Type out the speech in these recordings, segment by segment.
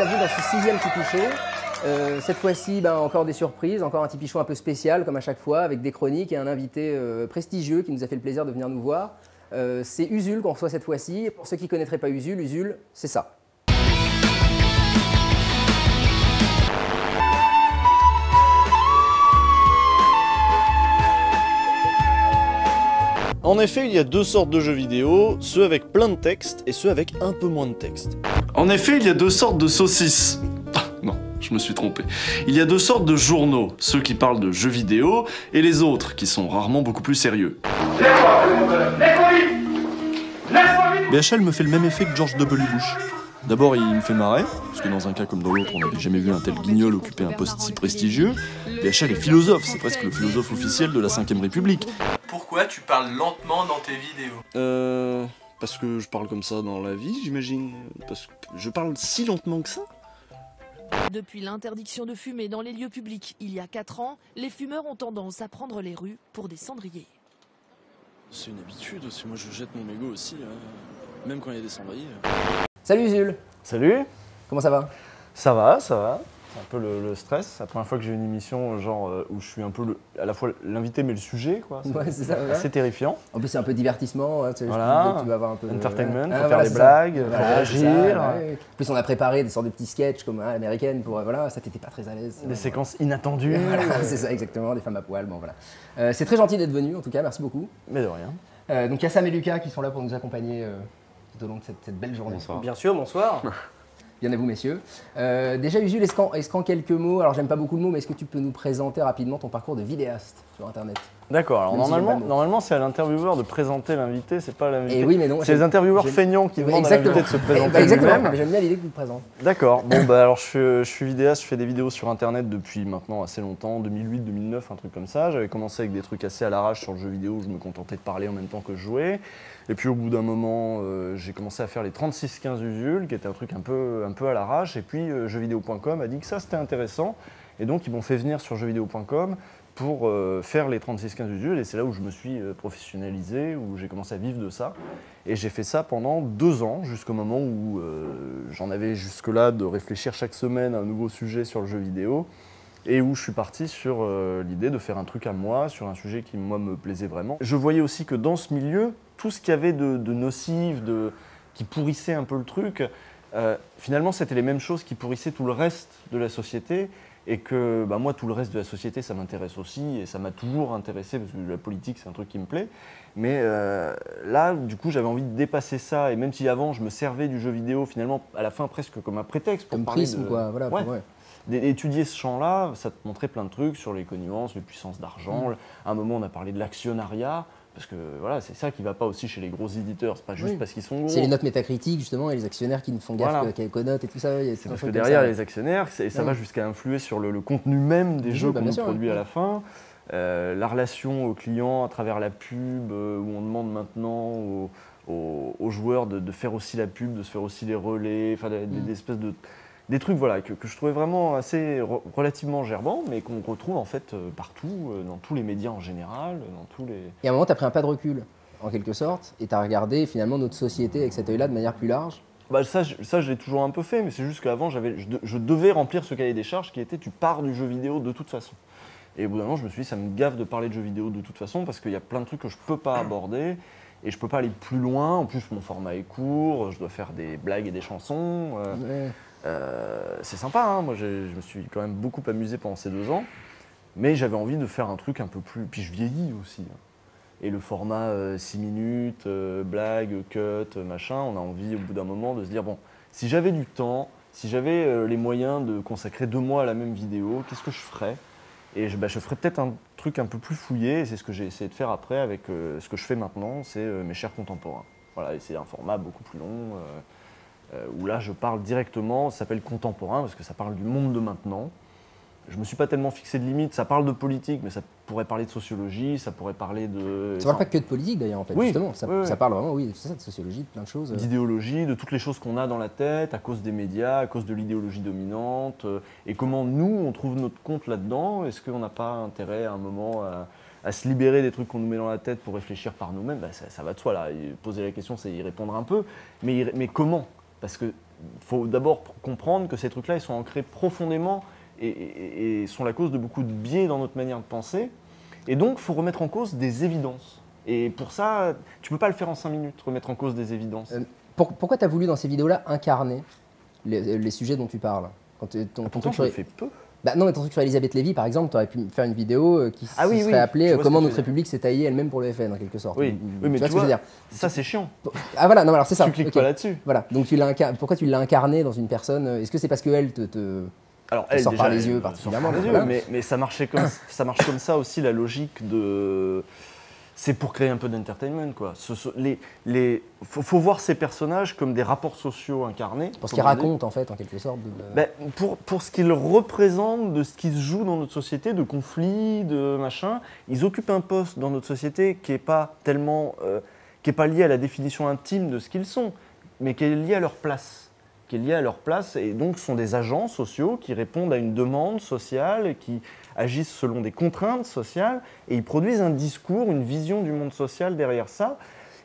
bienvenue dans ce 6e Tipeee Show. Cette fois-ci, encore des surprises, encore un Tipeee Show un peu spécial comme à chaque fois, avec des chroniques et un invité prestigieux qui nous a fait le plaisir de venir nous voir. C'est Usul qu'on reçoit cette fois-ci. Pour ceux qui ne connaîtraient pas Usul, c'est ça. En effet, il y a deux sortes de jeux vidéo, ceux avec plein de texte et ceux avec un peu moins de texte. En effet, il y a deux sortes de saucisses. Ah, non, je me suis trompé. Il y a deux sortes de journaux, ceux qui parlent de jeux vidéo et les autres, qui sont rarement beaucoup plus sérieux. BHL me fait le même effet que George W. Bush. D'abord, il me fait marrer, parce que dans un cas comme dans l'autre, on n'avait jamais vu un tel guignol occuper un poste si prestigieux. BHL est philosophe, c'est presque le philosophe officiel de la 5ème République. Pourquoi tu parles lentement dans tes vidéos? Parce que je parle comme ça dans la vie, j'imagine. Parce que je parle si lentement que ça. Depuis l'interdiction de fumer dans les lieux publics il y a 4 ans, les fumeurs ont tendance à prendre les rues pour des cendriers. C'est une habitude, moi je jette mon mégot aussi, même quand il y a des cendriers. Salut Usul. Salut. Comment ça va? Ça va, ça va. C'est un peu le stress. C'est la première fois que j'ai une émission genre où je suis un peu à la fois l'invité mais le sujet, quoi. Ouais, c'est ça. Assez terrifiant. En plus, c'est un peu divertissement. Voilà. Tu vas avoir un peu Entertainment, Ah, faut voilà, faire des blagues, faut réagir. Ouais. En plus, on a préparé des sortes de petits sketchs comme américaines pour voilà, ça t'était pas très à l'aise. Des séquences inattendues. Voilà, c'est ça exactement, des femmes à poil. Bon voilà. C'est très gentil d'être venu en tout cas, merci beaucoup. Mais de rien. Donc il y a Sam et Lucas qui sont là pour nous accompagner tout au long de cette belle journée. Bonsoir. Bien sûr, bonsoir. Bien à vous messieurs. Déjà Usul, est-ce qu'en quelques mots, alors j'aime pas beaucoup le mot, mais est-ce que tu peux nous présenter rapidement ton parcours de vidéaste sur internet? D'accord, alors Même si j'aime pas le mot. normalement c'est à l'intervieweur de présenter l'invité, c'est pas l'invité. Et oui, mais non. C'est les intervieweurs feignants qui demandent à l'invité de se présenter Exactement, lui-même. mais j'aime bien l'idée que tu te présentes. D'accord, bon alors je suis vidéaste, je fais des vidéos sur internet depuis maintenant assez longtemps, 2008-2009, un truc comme ça. J'avais commencé avec des trucs assez à l'arrache sur le jeu vidéo, où je me contentais de parler en même temps que je jouais. Et puis au bout d'un moment, j'ai commencé à faire les 36-15 Usul, qui était un truc un peu à l'arrache. Et puis jeuxvideo.com a dit que ça c'était intéressant. Et donc ils m'ont fait venir sur jeuxvideo.com pour faire les 36-15 Usul. Et c'est là où je me suis professionnalisé, où j'ai commencé à vivre de ça. Et j'ai fait ça pendant 2 ans, jusqu'au moment où j'en avais jusque-là de réfléchir chaque semaine à un nouveau sujet sur le jeu vidéo. Et où je suis parti sur l'idée de faire un truc à moi, sur un sujet qui moi me plaisait vraiment. Je voyais aussi que dans ce milieu, tout ce qu'il y avait de nocif, qui pourrissait un peu le truc, finalement c'était les mêmes choses qui pourrissaient tout le reste de la société. Et que moi, tout le reste de la société, ça m'intéresse aussi, et ça m'a toujours intéressé, parce que la politique, c'est un truc qui me plaît. Mais là, du coup, j'avais envie de dépasser ça, et même si avant, je me servais du jeu vidéo, finalement, à la fin, presque comme un prétexte pour Comme parler prisme, quoi. Voilà, ouais. ouais. D'étudier ce champ-là, ça te montrait plein de trucs sur les connivences, les puissances d'argent. À un moment, on a parlé de l'actionnariat, parce que voilà, c'est ça qui ne va pas aussi chez les gros éditeurs, c'est pas juste parce qu'ils sont gros. C'est les notes métacritiques justement et les actionnaires qui ne font gaffe qu'aux notes et tout ça. C'est parce que derrière les actionnaires, ça va jusqu'à influer sur le contenu même des jeux qu'on nous produit à la fin. La relation aux clients à travers la pub, où on demande maintenant aux joueurs de faire aussi la pub, de se faire aussi les relais, des espèces de... Des trucs voilà, que je trouvais vraiment assez relativement gerbants, mais qu'on retrouve en fait partout, dans tous les médias en général, dans tous les... Et à un moment, tu as pris un pas de recul, en quelque sorte, et tu as regardé finalement notre société avec cet œil-là de manière plus large. Ça, je l'ai toujours un peu fait, mais c'est juste qu'avant, je devais remplir ce cahier des charges qui était « tu pars du jeu vidéo de toute façon ». Et au bout d'un moment, je me suis dit « ça me gaffe de parler de jeux vidéo de toute façon, parce qu'il y a plein de trucs que je ne peux pas aborder, et je ne peux pas aller plus loin. En plus, mon format est court, je dois faire des blagues et des chansons. C'est sympa, hein. Moi je me suis quand même beaucoup amusé pendant ces 2 ans, mais j'avais envie de faire un truc un peu plus... Puis je vieillis aussi. Et le format 6 minutes, blague, cut, machin, on a envie au bout d'un moment de se dire, bon, si j'avais du temps, si j'avais les moyens de consacrer 2 mois à la même vidéo, qu'est-ce que je ferais? Et je ferais peut-être un truc un peu plus fouillé, et c'est ce que j'ai essayé de faire après avec ce que je fais maintenant, c'est Mes chers contemporains. Voilà, et c'est un format beaucoup plus long. Où là je parle directement, ça s'appelle contemporain parce que ça parle du monde de maintenant. Je me suis pas tellement fixé de limite, ça parle de politique, mais ça pourrait parler de sociologie, ça pourrait parler de... Ça parle pas que de politique d'ailleurs en fait, oui, justement, ça parle vraiment, oui, c'est ça, de sociologie, de plein de choses. D'idéologie, de toutes les choses qu'on a dans la tête à cause des médias, à cause de l'idéologie dominante, et comment nous on trouve notre compte là-dedans. Est-ce qu'on n'a pas intérêt à un moment à se libérer des trucs qu'on nous met dans la tête pour réfléchir par nous-mêmes? Ça va de soi là, et poser la question c'est y répondre un peu, mais comment? Parce que faut d'abord comprendre que ces trucs-là, ils sont ancrés profondément et sont la cause de beaucoup de biais dans notre manière de penser. Et donc, il faut remettre en cause des évidences. Et pour ça, tu ne peux pas le faire en 5 minutes, remettre en cause des évidences. Pourquoi tu as voulu dans ces vidéos-là incarner les sujets dont tu parles Pourtant, je le fais peu. Bah non, mais ton truc sur Elisabeth Lévy, par exemple, tu aurais pu faire une vidéo qui serait appelée « Comment notre République s'est taillée elle-même pour le FN », en quelque sorte. Oui, mais tu vois ce que je veux dire. Ça, c'est chiant. Ah voilà, non, alors c'est ça. Tu cliques pas là-dessus. Voilà, donc pourquoi tu l'as incarné dans une personne? Est-ce que c'est parce qu'elle alors, elle, sort déjà, par les yeux particulièrement? Mais ça marche comme ça aussi, la logique de... C'est pour créer un peu d'entertainment, quoi. Faut voir ces personnages comme des rapports sociaux incarnés. Pour ce qu'ils racontent, en fait, en quelque sorte. Pour ce qu'ils représentent, de ce qui se joue dans notre société, de conflits, de machin. Ils occupent un poste dans notre société qui n'est pas tellement... qui n'est pas lié à la définition intime de ce qu'ils sont, mais qui est lié à leur place. Et donc sont des agents sociaux qui répondent à une demande sociale, et qui agissent selon des contraintes sociales, et ils produisent un discours, une vision du monde social derrière ça.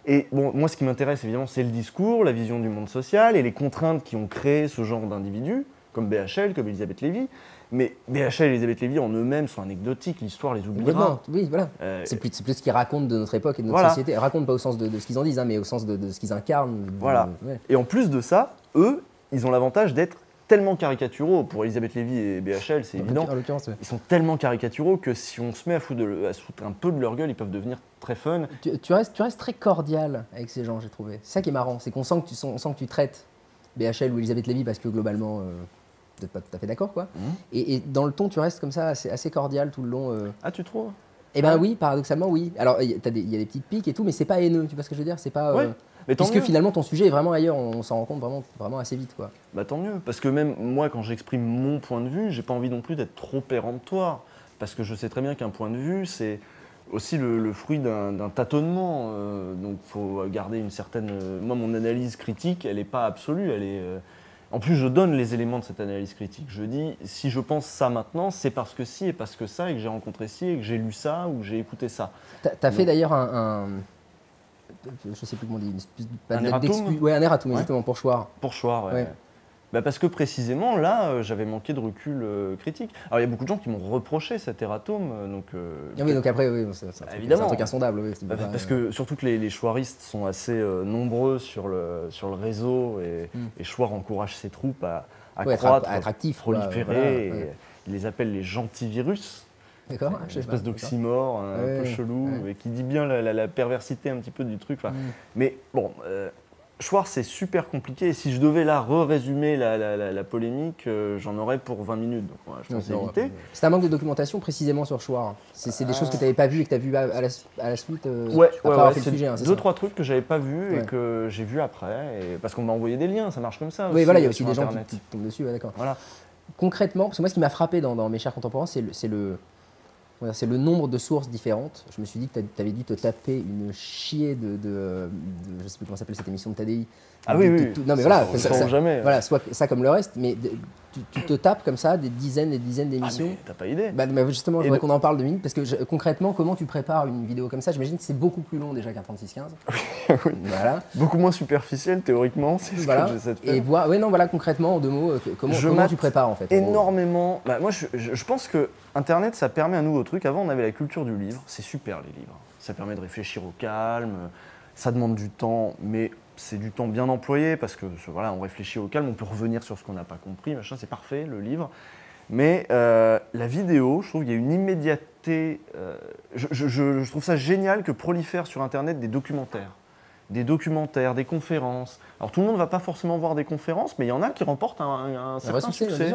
Et bon, moi, ce qui m'intéresse, évidemment, c'est le discours, la vision du monde social, et les contraintes qui ont créé ce genre d'individus, comme BHL, comme Elisabeth Lévy. Mais BHL et Elisabeth Lévy en eux-mêmes sont anecdotiques, l'histoire les oubliera. Oui, voilà. C'est plus ce qu'ils racontent de notre époque et de notre société. Ils racontent pas au sens de ce qu'ils en disent, hein, mais au sens de ce qu'ils incarnent. Voilà. Et en plus de ça, eux, ils ont l'avantage d'être tellement caricaturaux. Pour Elisabeth Lévy et BHL, c'est évident. Ils sont tellement caricaturaux que si on se met à se foutre un peu de leur gueule, ils peuvent devenir très fun. Tu restes très cordial avec ces gens, j'ai trouvé. C'est ça qui est marrant, c'est qu'on sent que tu traites BHL ou Elisabeth Lévy parce que globalement, vous n'êtes pas tout à fait d'accord, quoi. Et dans le ton, tu restes comme ça, assez cordial tout le long. Ah, tu trouves? Eh ben oui, paradoxalement, oui. Alors, il y a des petites piques et tout, mais c'est pas haineux, tu vois ce que je veux dire? C'est pas... Puisque finalement ton sujet est vraiment ailleurs, on s'en rend compte vraiment assez vite, quoi. Bah tant mieux, parce que même moi quand j'exprime mon point de vue, j'ai pas envie non plus d'être trop péremptoire, parce que je sais très bien qu'un point de vue c'est aussi le fruit d'un tâtonnement, donc faut garder une certaine... Moi mon analyse critique elle est pas absolue, elle est... En plus je donne les éléments de cette analyse critique, je dis si je pense ça maintenant c'est parce que ci et parce que ça et que j'ai rencontré ci et que j'ai lu ça ou que j'ai écouté ça. T'as fait d'ailleurs je sais plus comment on dit, un erratum. Ouais, un erratum, exactement, pour Chouard. Pour Chouard, ouais. Bah parce que précisément, là, j'avais manqué de recul critique. Alors, il y a beaucoup de gens qui m'ont reproché cet erratum, donc... oui, donc après, oui, c'est un truc insondable. Oui, parce que surtout que les chouaristes sont assez nombreux sur le réseau, et Chouard encourage ses troupes à croître, à être actifs, proliférer, et il les appelle les gentils-virus. D'accord. Une espèce d'oxymore un peu chelou, et qui dit bien la perversité un petit peu du truc. Mais bon, Chouard, c'est super compliqué. Et si je devais là résumer la polémique, j'en aurais pour 20 minutes. Donc je pense éviter. C'est un manque de documentation précisément sur Chouard. C'est des choses que tu n'avais pas vues et que tu as vues à la suite après avoir fait le sujet. Deux, trois trucs que j'avais pas vus et que j'ai vus après. Parce qu'on m'a envoyé des liens, ça marche comme ça. Oui, voilà, il y a aussi des gens qui tombent dessus. D'accord. Voilà. Concrètement, parce que moi, ce qui m'a frappé dans Mes chers contemporains, c'est le nombre de sources différentes. Je me suis dit que tu avais dû te taper une chier de je sais plus comment s'appelle cette émission de Tadei. Ah oui. Non mais voilà, jamais. Voilà, soit ça comme le reste, mais tu te tapes comme ça des dizaines et des dizaines d'émissions. Ah mais t'as pas idée. Mais justement, je voudrais qu'on en parle 2 minutes, parce que concrètement, comment tu prépares une vidéo comme ça? J'imagine que c'est beaucoup plus long déjà qu'un 36-15. Oui. Voilà. Beaucoup moins superficiel théoriquement, c'est ce que j'essaie de faire. Et voilà, concrètement, en 2 mots, comment tu prépares en fait? Énormément. Moi je pense que Internet, ça permet un nouveau truc. Avant, on avait la culture du livre. C'est super, les livres. Ça permet de réfléchir au calme. Ça demande du temps, mais c'est du temps bien employé parce que voilà, on réfléchit au calme, on peut revenir sur ce qu'on n'a pas compris, machin, c'est parfait, le livre. Mais la vidéo, je trouve qu'il y a une immédiateté. Je trouve ça génial que prolifèrent sur Internet des documentaires, des conférences. Alors tout le monde ne va pas forcément voir des conférences, mais il y en a qui remportent un certain succès.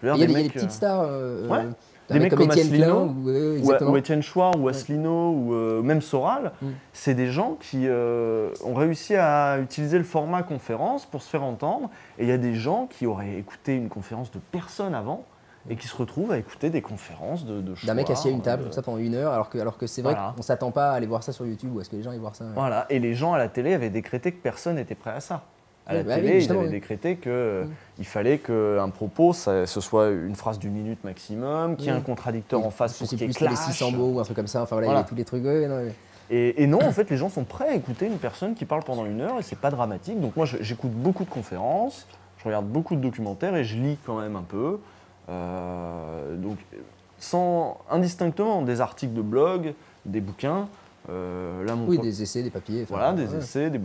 Il y a des petites stars. Des mecs comme Asselineau, ou Étienne Chouard, ou Asselineau, ou même Soral, c'est des gens qui ont réussi à utiliser le format conférence pour se faire entendre. Et il y a des gens qui auraient écouté une conférence de personne avant et qui se retrouvent à écouter des conférences de Chouard. D'un mec assis à une table comme ça pendant 1 heure, alors que c'est vrai qu'on ne s'attend pas à aller voir ça sur YouTube ou à ce que les gens aillent voir ça. Voilà, et les gens à la télé avaient décrété que personne n'était prêt à ça. À la télé, ils avaient décrété qu'il fallait qu'un propos, ce soit une phrase d'1 minute maximum, qu'il y ait un contradicteur en face pour qu'il y ait clash. Les 600 mots ou un truc comme ça, enfin voilà, il y a tous les trucs. Et non, en fait, les gens sont prêts à écouter une personne qui parle pendant 1 heure et c'est pas dramatique. Donc moi, j'écoute beaucoup de conférences, Je regarde beaucoup de documentaires et je lis quand même un peu. Donc, indistinctement, des articles de blog, des bouquins. Oui, des essais, des papiers. Voilà, des essais, des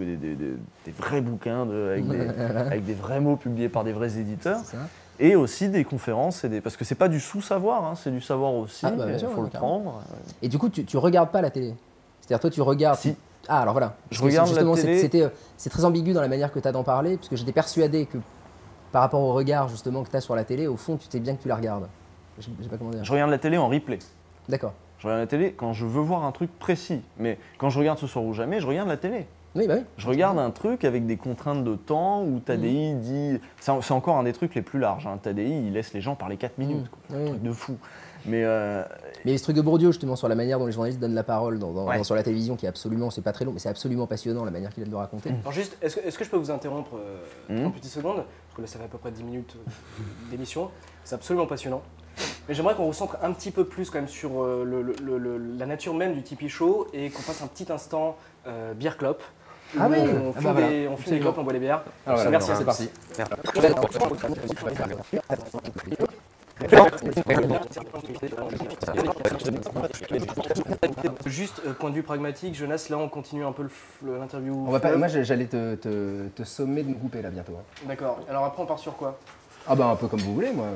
vrais bouquins avec des vrais mots publiés par des vrais éditeurs. Et aussi des conférences, parce que c'est pas du sous-savoir, hein, c'est du savoir aussi, il faut le prendre. Et du coup, tu regardes pas la télé? C'est-à-dire toi, tu regardes... Si. Ah, alors voilà. Je regarde justement, la télé. c'est très ambigu dans la manière que tu as d'en parler, parce que j'étais persuadé que par rapport au regard justement que tu as sur la télé, au fond, tu sais bien que tu la regardes. Je sais pas comment dire. Je regarde la télé en replay. D'accord. Je regarde la télé quand je veux voir un truc précis. Mais quand je regarde Ce soir ou jamais, je regarde la télé. Oui, bah oui. Je regarde un truc avec des contraintes de temps où Tadei dit... C'est encore un des trucs les plus larges. Hein. Tadei, il laisse les gens parler 4 minutes. Un truc de fou. Mais ce truc de Bourdieu, justement, sur la manière dont les journalistes donnent la parole sur la télévision, qui est absolument, c'est pas très long, mais c'est absolument passionnant la manière qu'il a de le raconter. Alors juste, est-ce que je peux vous interrompre 30 petites secondes? Parce que là, ça fait à peu près 10 minutes d'émission. C'est absolument passionnant. Mais j'aimerais qu'on recentre un petit peu plus quand même sur la nature même du Tipeee Show et qu'on fasse un petit instant bière clope. Ah oui. On fume des clopes, on boit les bières. Alors voilà, merci, c'est parti. Juste point de vue pragmatique, Jonas, là on continue un peu l'interview. Moi j'allais te sommer de me couper là bientôt. Hein. D'accord, alors après on part sur quoi? Ah bah un peu comme vous voulez moi.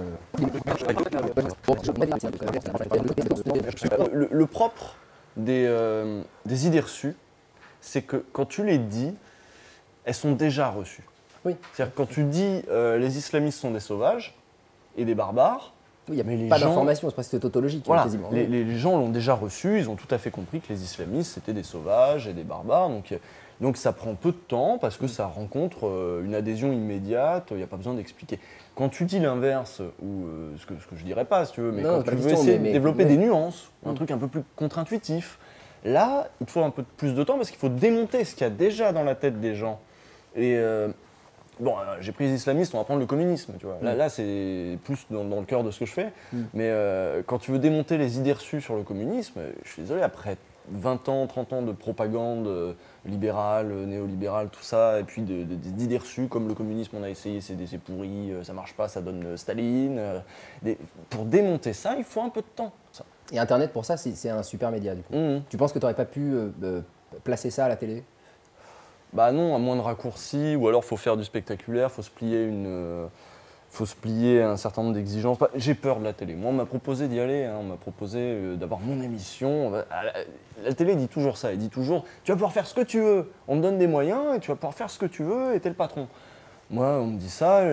Le propre des idées reçues, c'est que quand tu les dis, elles sont déjà reçues. Oui. C'est-à-dire que quand tu dis les islamistes sont des sauvages et des barbares, il n'y a pas d'information, c'est presque tautologique voilà, quasiment. Les gens l'ont déjà reçu, ils ont tout à fait compris que les islamistes c'était des sauvages et des barbares. Donc ça prend peu de temps parce que ça rencontre une adhésion immédiate, il n'y a pas besoin d'expliquer. Quand tu dis l'inverse, ou ce que je dirais pas si tu veux, mais quand tu veux essayer de développer des nuances, un truc un peu plus contre-intuitif, là il te faut un peu plus de temps parce qu'il faut démonter ce qu'il y a déjà dans la tête des gens. Et j'ai pris les islamistes, on va prendre le communisme, tu vois. Là c'est plus dans le cœur de ce que je fais. Mais quand tu veux démonter les idées reçues sur le communisme, je suis désolé, après 20 ans, 30 ans de propagande libérale, néolibérale, tout ça, et puis d'idées reçues comme le communisme, on a essayé, c'est pourri, ça marche pas, ça donne Staline. Pour démonter ça, il faut un peu de temps. Ça. Et Internet, pour ça, c'est un super média, du coup. Tu penses que tu n'aurais pas pu placer ça à la télé? Bah non, à moins de raccourcis, ou alors faut faire du spectaculaire, faut se plier à un certain nombre d'exigences. J'ai peur de la télé. Moi, on m'a proposé d'y aller, hein. On m'a proposé d'avoir mon émission. La télé dit toujours ça, elle dit toujours « tu vas pouvoir faire ce que tu veux, on te donne des moyens et tu vas pouvoir faire ce que tu veux et t'es le patron ». Moi, on me dit ça,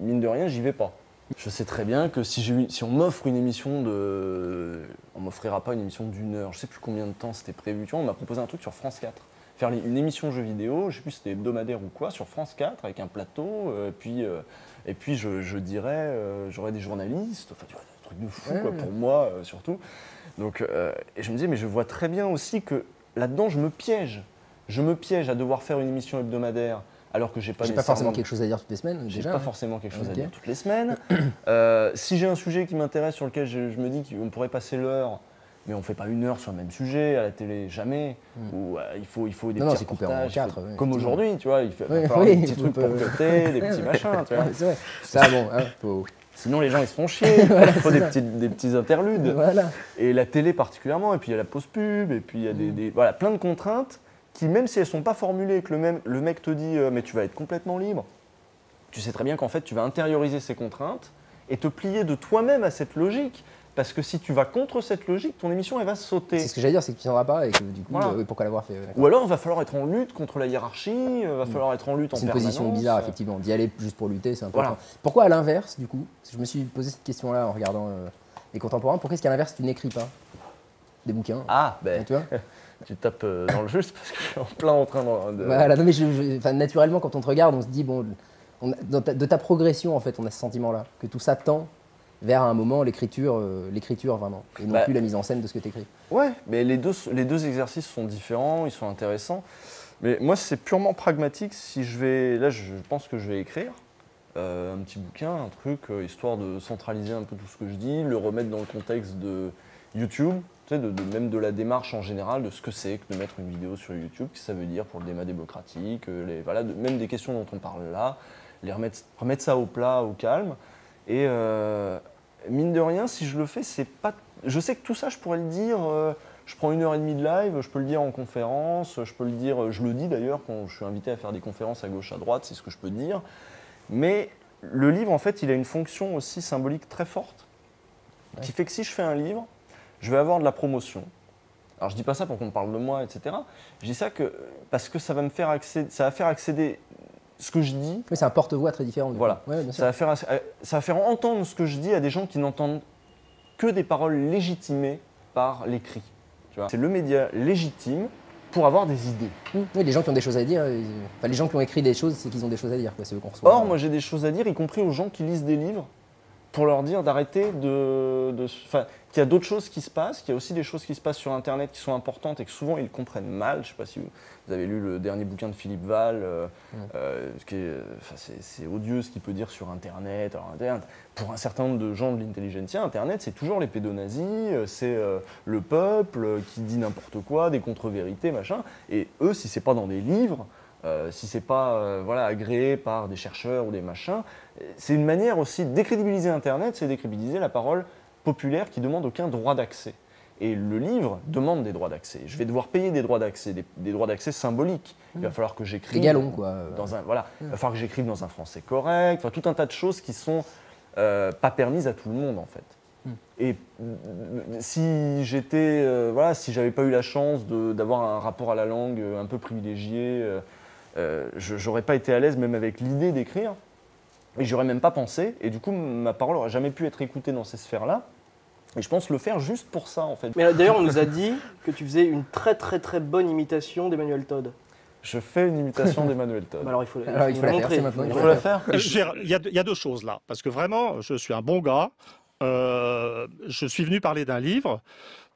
mine de rien, j'y vais pas. Je sais très bien que si on m'offre une émission on m'offrira pas une émission d'1 heure, je sais plus combien de temps c'était prévu. Tu vois, on m'a proposé un truc sur France 4. Faire une émission jeux vidéo, je sais plus si c'était hebdomadaire ou quoi, sur France 4 avec un plateau, et puis je dirais, j'aurais des journalistes, enfin tu vois, des trucs de fou quoi, pour moi surtout. Donc, et je me disais, mais je vois très bien aussi que là-dedans je me piège. Je me piège à devoir faire une émission hebdomadaire alors que j'ai pas forcément quelque chose à dire toutes les semaines. J'ai pas forcément quelque chose à dire toutes les semaines. Si j'ai un sujet qui m'intéresse sur lequel je me dis qu'on pourrait passer l'heure, mais on ne fait pas 1 heure sur le même sujet à la télé, jamais. Ou il faut des petits reportages, comme aujourd'hui, tu vois, il va falloir des petits trucs pour côté, des petits machins, tu vois. C'est vrai. Ça, bon, faut... Sinon les gens ils se font chier, il faut des petits interludes. Voilà. Et la télé particulièrement, et puis il y a la pause pub, et puis il y a voilà, plein de contraintes qui, même si elles ne sont pas formulées et que le mec te dit mais tu vas être complètement libre, tu sais très bien qu'en fait tu vas intérioriser ces contraintes et te plier de toi-même à cette logique. Parce que si tu vas contre cette logique, ton émission elle va sauter. C'est ce que j'allais dire, c'est que tu tiendras pas et que du coup, voilà. Pourquoi l'avoir fait? Ou alors il va falloir être en lutte contre la hiérarchie, il va falloir être en lutte en permanence. C'est une position bizarre effectivement, d'y aller juste pour lutter, c'est important. Voilà. Pourquoi à l'inverse du coup? Je me suis posé cette question-là en regardant les contemporains, pourquoi est-ce qu'à l'inverse tu n'écris pas des bouquins? Ah, ben, tu vois, tu tapes dans le juste parce que je suis en plein en train de... Voilà, non mais naturellement quand on te regarde, on se dit, bon, de ta progression en fait, on a ce sentiment-là, que tout ça tend vers un moment l'écriture vraiment, et non plus la mise en scène de ce que tu écris. Ouais, mais les deux exercices sont différents, ils sont intéressants. Mais moi, c'est purement pragmatique. Si là, je pense que je vais écrire un petit bouquin, un truc, histoire de centraliser un peu tout ce que je dis, le remettre dans le contexte de YouTube, tu sais, même de la démarche en général, de ce que c'est que de mettre une vidéo sur YouTube, ce que ça veut dire pour le débat démocratique, même des questions dont on parle là. remettre ça au plat, au calme. Et mine de rien, si je le fais, c'est pas. Je sais que tout ça, je pourrais le dire. Je prends 1h30 de live, je peux le dire en conférence, je peux le dire. Je le dis d'ailleurs quand je suis invité à faire des conférences à gauche, à droite, c'est ce que je peux dire. Mais le livre, en fait, il a une fonction aussi symbolique très forte, qui fait que si je fais un livre, je vais avoir de la promotion. Alors je dis pas ça pour qu'on me parle de moi, etc. Je dis ça parce que ça va me faire accéder, ça va faire accéder ce que je dis. Mais c'est un porte-voix très différent. Voilà. Ouais, bien sûr. Ça va faire entendre ce que je dis à des gens qui n'entendent que des paroles légitimées par l'écrit. C'est le média légitime pour avoir des idées. Oui, les gens qui ont des choses à dire, enfin, les gens qui ont écrit des choses, c'est qu'ils ont des choses à dire. C'est eux qu'on reçoit. Or, moi j'ai des choses à dire, y compris aux gens qui lisent des livres, pour leur dire d'arrêter qu'il y a d'autres choses qui se passent, qu'il y a aussi des choses qui se passent sur Internet qui sont importantes et que souvent ils comprennent mal. Je ne sais pas si vous avez lu le dernier bouquin de Philippe Val, c'est odieux ce qu'il peut dire sur Internet. Alors, pour un certain nombre de gens de l'intelligentsia, Internet c'est toujours les pédonazis, c'est le peuple qui dit n'importe quoi, des contre-vérités, machin. Et eux, si c'est pas dans des livres, si c'est pas agréé par des chercheurs ou des machins, c'est une manière aussi de décrédibiliser Internet, c'est décrédibiliser la parole populaire qui demande aucun droit d'accès. Et le livre demande des droits d'accès. Je vais devoir payer des droits d'accès, des droits d'accès symboliques. Il va falloir que j'écrive. Des galons, quoi. Il va falloir que j'écrive dans un français correct, tout un tas de choses qui sont pas permises à tout le monde en fait. Et si j'étais, si j'avais pas eu la chance d'avoir un rapport à la langue un peu privilégié, j'aurais pas été à l'aise même avec l'idée d'écrire, et j'aurais même pas pensé, et du coup ma parole aurait jamais pu être écoutée dans ces sphères-là. Et je pense le faire juste pour ça en fait. Mais d'ailleurs on nous a dit que tu faisais une très très très bonne imitation d'Emmanuel Todd. Je fais une imitation d'Emmanuel Todd. Bah alors il faut la montrer. Il faut la faire. Il y a deux choses là, parce que vraiment je suis un bon gars. Je suis venu parler d'un livre.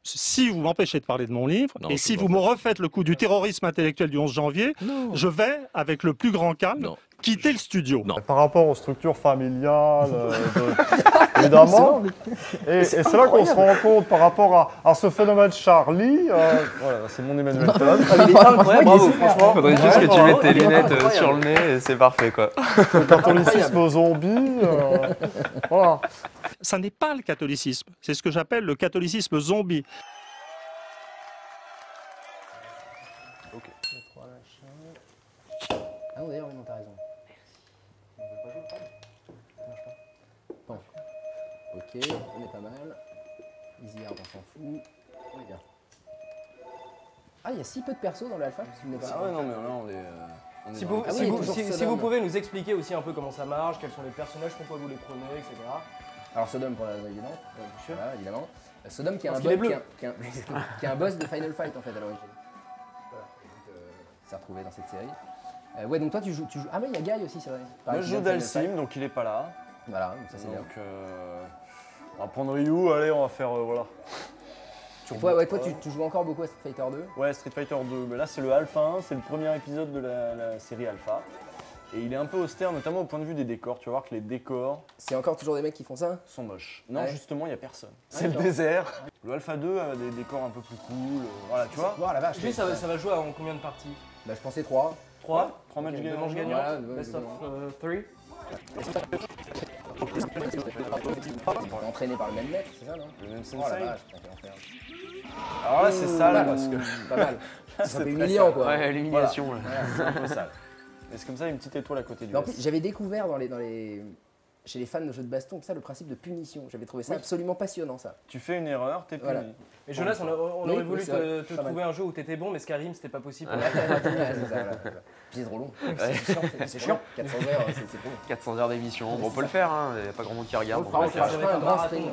Si vous m'empêchez de parler de mon livre, et si vous me refaites le coup du terrorisme intellectuel du 11 janvier, je vais, avec le plus grand calme, quitter le studio. Par rapport aux structures familiales, évidemment, et c'est là qu'on se rend compte par rapport à ce phénomène Charlie, voilà, c'est mon Emmanuel Todd. Bravo, franchement. Faudrait juste que tu mettes tes lunettes sur le nez et c'est parfait quoi. Le catholicisme zombie, voilà. Ça n'est pas le catholicisme, c'est ce que j'appelle le catholicisme zombie. Ok. Ah oui, d'ailleurs, non, t'as raison. Bon. Ok, on est pas mal. Easy hard, on s'en fout. On est bien. Ah, il y a si peu de persos dans le alpha, parce qu'il n'est pas. Ah ouais, non, mais là, on est. Si vous pouvez nous expliquer aussi un peu comment ça marche, quels sont les personnages, pourquoi vous les prenez, etc. Alors Sodom pour la raison évidente, bien sûr, voilà, évidemment. Sodom qui est qui est un boss de Final Fight en fait à l'origine. Voilà, c'est retrouvé dans cette série. Ouais, donc toi tu joues. Ah mais il y a Guy aussi, c'est vrai. Moi je joue Dalsim, donc il est pas là. Voilà, donc ça c'est bien. Donc on va prendre Ryu, allez on va faire voilà. Toi tu joues encore beaucoup à Street Fighter 2 ? Ouais, Street Fighter 2, mais là c'est le Alpha 1, c'est le premier épisode de la série Alpha. Et il est un peu austère, notamment au point de vue des décors. Tu vas voir que les décors... C'est encore toujours des mecs qui font ça ? Sont moches. Non, ouais. Justement, il n'y a personne. C'est le désert. Le Alpha 2 a des décors un peu plus cool. Voilà, tu vois. Oh, la vache. Lui, ça va jouer en combien de parties ? Bah, je pensais 3. 3 matchs gagnants. 2 manches gagnantes. Voilà, best of 3. Entraîné par le même mec, c'est ça, non ? Le même sensei. Oh la vache, putain, quel enfer. Alors là, c'est sale parce que... Pas mal. C'est un peu humiliant, quoi. Ouais, l'humiliation. Voilà. C'est un peu sale. Et c'est comme ça une petite étoile à côté du mais en plus, j'avais découvert chez les fans de jeux de baston le principe de punition. J'avais trouvé ça absolument passionnant, ça. Tu fais une erreur, t'es puni. Voilà. Mais Jonas, on aurait voulu te trouver un jeu où t'étais bon, mais Skyrim, c'était pas possible. C'est trop long. C'est chiant. 400 heures, c'est trop long. 400 heures d'émission, bon, on peut le faire, il n'y a pas grand monde qui regarde. On fera un grand stream.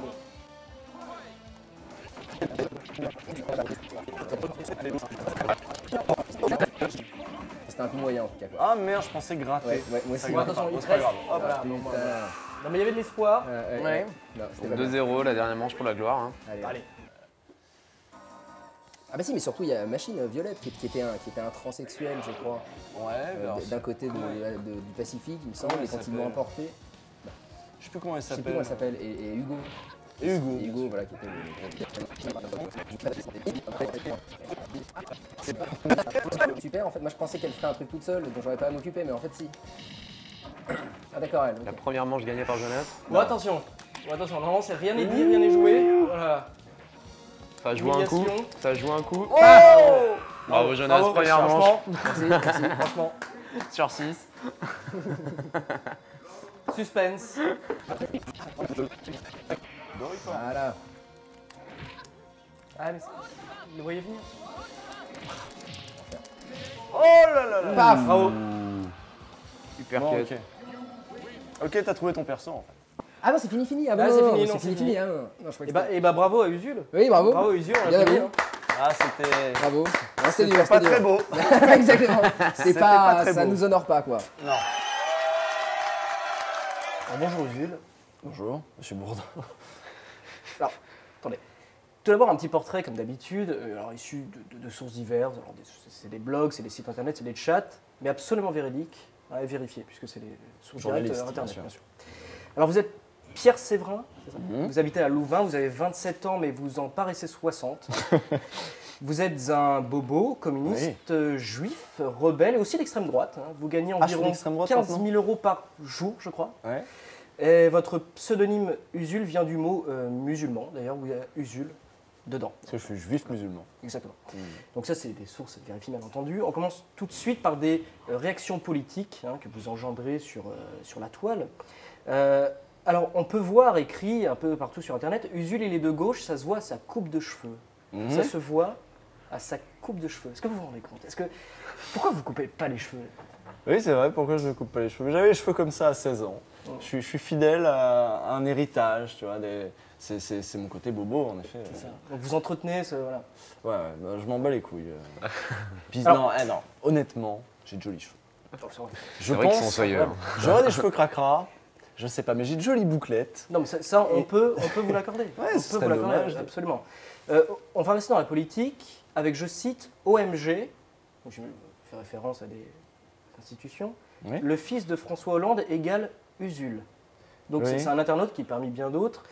C'était un peu moyen en tout cas. Quoi. Ah merde, je pensais gratter. Ouais, moi aussi. Attention, il reste. Non mais il y avait de l'espoir. Ouais. 2-0 la dernière manche pour la gloire. Hein. Allez. Ah bah si, mais surtout il y a Machine Violette qui était un transsexuel, je crois. Ouais. D'un côté du Pacifique, il me semble, et quand ils l'ont emporté. Je sais plus comment elle s'appelle. Je sais plus comment elle s'appelle. Et Hugo. Et Hugo. Hugo, voilà, qui était super, en fait, moi je pensais qu'elle ferait un truc toute seule, dont j'aurais pas à m'occuper, mais en fait si. Ah d'accord, elle. La première manche gagnée par Jonas. Bon, attention, non, c'est rien n'est dit, rien n'est joué. Voilà. Ça joue un coup. Humiliation. Ça joue un coup. Oh Bravo Jonas, Bravo, première manche. Merci. Franchement, Sur 6. suspense. Voilà. Ah, mais vous le voyez venir. Oh là là là. Paf. Bravo. Super Bon, cut. ok, t'as trouvé ton perso en fait. Ah non, c'est fini. Ah, Ah, bon, c'est non, fini, c'est non, fini, c'est fini. hein. Non, je crois que Et bah bravo à Usul. oui, bravo. Bravo Usul, on Bien l'a vu. hein. Ah, c'était. Bravo. Ah, c'était dur, pas c'était très dur. beau. Exactement. C'était pas très ça beau. nous honore pas, quoi. Non. Alors, bonjour Usul. Bonjour, monsieur Bourdin. Alors, attendez. Tout d'abord, un petit portrait, comme d'habitude, alors issu de sources diverses. Alors, c'est des blogs, c'est des sites internet, c'est des chats, mais absolument véridiques, à vérifier, puisque c'est des sources directes Journaliste, internet, bien sûr. Alors, vous êtes Pierre Séverin, c'est ça Mhm. Vous habitez à Louvain, vous avez 27 ans, mais vous en paraissez 60. Vous êtes un bobo, communiste, juif, rebelle, et aussi d'extrême droite. Hein. Vous gagnez je suis environ d'extrême droite 15 maintenant 000 € par jour, je crois. Ouais. Et votre pseudonyme Usul vient du mot musulman, d'ailleurs, où il y a Usul dedans. Parce que je suis juif musulman. Exactement. Donc ça, c'est des sources vérifiées, bien entendu. On commence tout de suite par des réactions politiques hein, que vous engendrez sur la toile. Alors, on peut voir écrit un peu partout sur Internet, Usul, il est de gauche, ça se voit à sa coupe de cheveux. Ça se voit à sa coupe de cheveux. Est-ce que vous vous rendez compte? Pourquoi vous ne coupez pas les cheveux? Oui, c'est vrai, pourquoi je ne coupe pas les cheveux? J'avais les cheveux comme ça à 16 ans. Je suis fidèle à un héritage, tu vois. C'est mon côté bobo, en effet. Ça. Donc vous entretenez voilà. Ouais, bah, je m'en bats les couilles. Puis Alors- non, honnêtement, j'ai de jolis cheveux. Je C'est vrai qu'ils sont soyeux. J'aurais des cheveux cracra, je sais pas, mais j'ai de jolies bouclettes. Non, mais ça on peut vous l'accorder. Ouais, On ce peut serait vous l'accorder, dommage. absolument. On va rester dans la politique avec, je cite, OMG. Donc, je fais référence à des institutions. Oui. Le fils de François Hollande égale Usul. Donc Oui. c'est un internaute qui, parmi bien d'autres,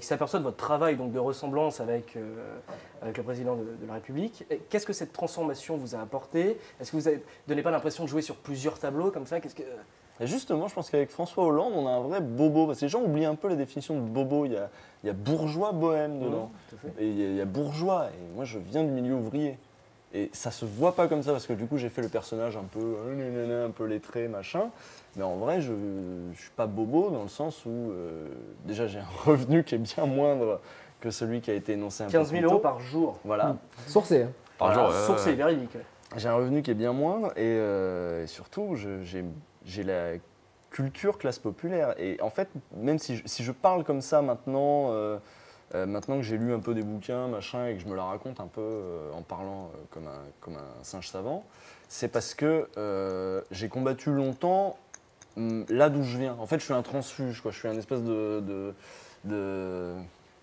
qui s'aperçoit de votre travail donc de ressemblance avec le président de la République. Qu'est-ce que cette transformation vous a apporté? Est-ce que vous ne donnez pas l'impression de jouer sur plusieurs tableaux comme ça? Et justement, je pense qu'avec François Hollande, on a un vrai bobo. Parce que les gens oublient un peu la définition de bobo. Il y a bourgeois bohème dedans. Tout à fait. Et il y a bourgeois. Et moi, je viens du milieu ouvrier. Et ça se voit pas comme ça parce que du coup, j'ai fait le personnage un peu lettré, machin. Mais en vrai, je suis pas bobo dans le sens où déjà j'ai un revenu qui est bien moindre que celui qui a été énoncé un peu 15 plus 000 tôt. € par jour. Voilà. Sourcé. Hein. Par jour, Sourcé, véridique. J'ai un revenu qui est bien moindre et surtout, j'ai la culture classe populaire. Et en fait, même si je parle comme ça maintenant, maintenant que j'ai lu un peu des bouquins, machin, et que je me la raconte un peu en parlant comme un singe savant, c'est parce que j'ai combattu longtemps là d'où je viens. En fait, je suis un transfuge, quoi. Je suis un espèce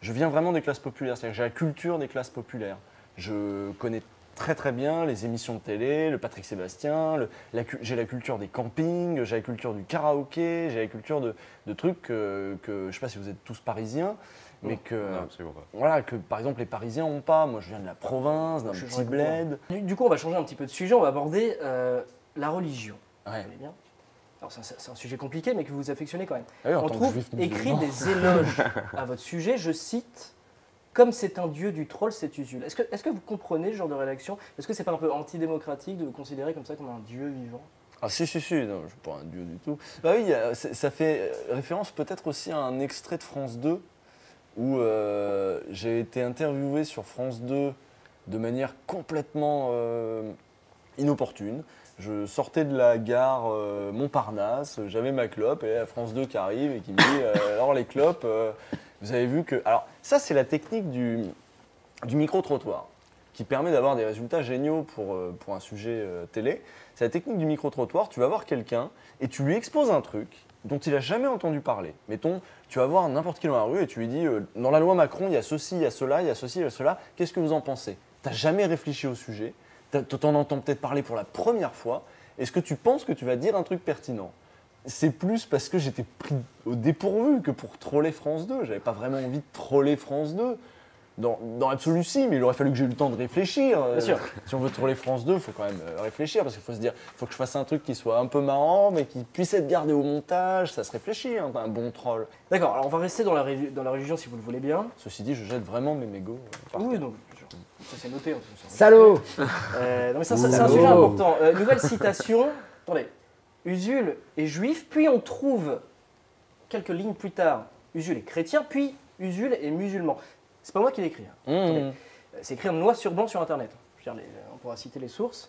Je viens vraiment des classes populaires, c'est-à-dire que j'ai la culture des classes populaires. Je connais très très bien les émissions de télé, le Patrick Sébastien, j'ai la culture des campings, j'ai la culture du karaoké, j'ai la culture de trucs que je ne sais pas si vous êtes tous parisiens, mais que, Non, absolument pas. voilà, que par exemple les Parisiens n'ont pas. Moi je viens de la province, d'un petit bled. Du coup, on va changer un petit peu de sujet. On va aborder la religion. Ouais. Vous allez bien? Alors, c'est un sujet compliqué, mais que vous affectionnez quand même. Ah oui, en On tant que trouve juif écrit musulman. des éloges à votre sujet. Je cite, comme c'est un dieu du troll, c'est Usul. Est-ce que vous comprenez ce genre de rédaction? Est-ce que c'est pas un peu antidémocratique de vous considérer comme ça comme un dieu vivant? Ah si, non, je ne suis pas un dieu du tout. Bah oui, ça fait référence peut-être aussi à un extrait de France 2 où j'ai été interviewé sur France 2 de manière complètement inopportune. Je sortais de la gare Montparnasse, j'avais ma clope et la France 2 qui arrive et qui me dit alors les clopes, vous avez vu que... Alors ça c'est la technique du micro-trottoir qui permet d'avoir des résultats géniaux pour un sujet télé. C'est la technique du micro-trottoir, tu vas voir quelqu'un et tu lui exposes un truc dont il n'a jamais entendu parler. Mettons, tu vas voir n'importe qui dans la rue et tu lui dis dans la loi Macron il y a ceci, il y a cela, il y a ceci, il y a cela, qu'est-ce que vous en pensez? Tu n'as jamais réfléchi au sujet. T'en entends peut-être parler pour la première fois. Est-ce que tu penses que tu vas dire un truc pertinent? C'est plus parce que j'étais pris au dépourvu que pour troller France 2. J'avais pas vraiment envie de troller France 2. Dans l'absolu, si, mais il aurait fallu que j'ai eu le temps de réfléchir. Bien sûr. Si on veut tourner France 2, il faut quand même réfléchir, parce qu'il faut se dire, il faut que je fasse un truc qui soit un peu marrant, mais qui puisse être gardé au montage, ça se réfléchit, hein, un bon troll. D'accord, alors on va rester dans la religion si vous le voulez bien. Ceci dit, je jette vraiment mes mégots. Oui, donc, ça c'est noté. Salaud. Non mais ça, c'est un sujet important. Nouvelle citation. Attendez. Usul est juif, puis on trouve quelques lignes plus tard, Usul est chrétien, puis Usul est musulman. C'est pas moi qui l'ai écrit. Hein. C'est écrit en noir sur blanc sur Internet. Je veux dire, on pourra citer les sources.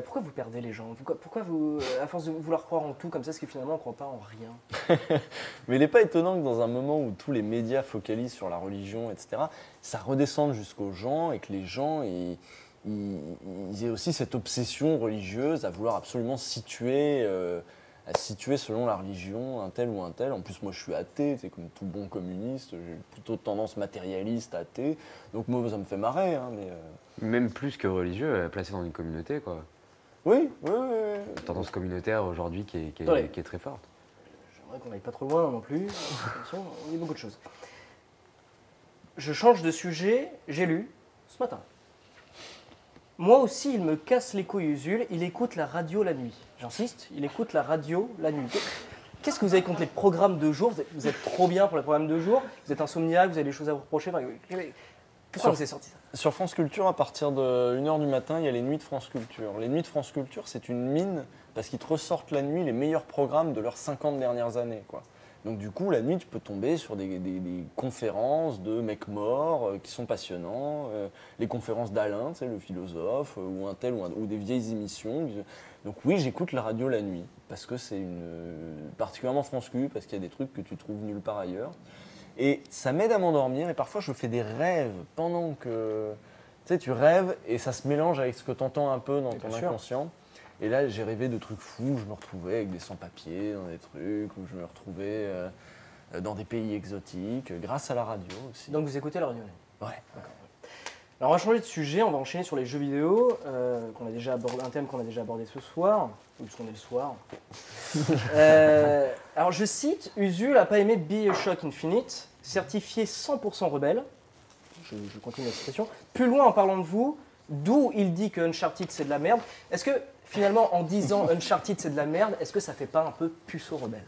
Pourquoi vous perdez les gens? Pourquoi vous, à force de vouloir croire en tout comme ça, est-ce que finalement on ne croit pas en rien? Mais il n'est pas étonnant que dans un moment où tous les médias focalisent sur la religion, etc., ça redescende jusqu'aux gens et que les gens ils aient aussi cette obsession religieuse à vouloir absolument situer selon la religion un tel ou un tel. En plus, moi je suis athée, c'est comme tout bon communiste, j'ai plutôt tendance matérialiste, athée, donc moi ça me fait marrer. Hein, mais, Même plus que religieux, placé dans une communauté, quoi. Oui. Une tendance communautaire aujourd'hui qui est très forte. J'aimerais qu'on n'aille pas trop loin non plus. Attention, il y a beaucoup de choses. Je change de sujet, j'ai lu ce matin. Moi aussi, il me casse les couilles Usul, il écoute la radio la nuit. J'insiste, il écoute la radio la nuit. Qu'est-ce que vous avez contre les programmes de jour? Vous êtes trop bien pour les programmes de jour? Vous êtes insomniaque, vous avez des choses à vous reprocher? Pourquoi vous avez sorti ça? Sur France Culture, à partir de 1h du matin, il y a les nuits de France Culture. Les nuits de France Culture, c'est une mine parce qu'ils te ressortent la nuit les meilleurs programmes de leurs 50 dernières années, quoi. Donc du coup, la nuit, tu peux tomber sur des conférences de mecs morts qui sont passionnants, les conférences d'Alain, tu sais, le philosophe, ou un tel, ou des vieilles émissions. Donc oui, j'écoute la radio la nuit, parce que c'est particulièrement France Cul, parce qu'il y a des trucs que tu trouves nulle part ailleurs. Et ça m'aide à m'endormir, et parfois je fais des rêves pendant que... Tu sais, tu rêves, et ça se mélange avec ce que tu entends un peu dans ton inconscient. Et là, j'ai rêvé de trucs fous, où je me retrouvais avec des sans-papiers dans des trucs, où je me retrouvais dans des pays exotiques, grâce à la radio aussi. Donc vous écoutez la radio? Ouais. D'accord. Alors on va changer de sujet, on va enchaîner sur les jeux vidéo, qu'on a déjà abordé, un thème qu'on a déjà abordé ce soir, puisqu'on est le soir. Alors je cite, Usul n'a pas aimé BioShock Infinite, certifié 100% rebelle. Je continue la citation. Plus loin en parlant de vous, d'où il dit que Uncharted c'est de la merde. Est-ce que finalement en disant Uncharted c'est de la merde, est-ce que ça fait pas un peu puceau rebelle?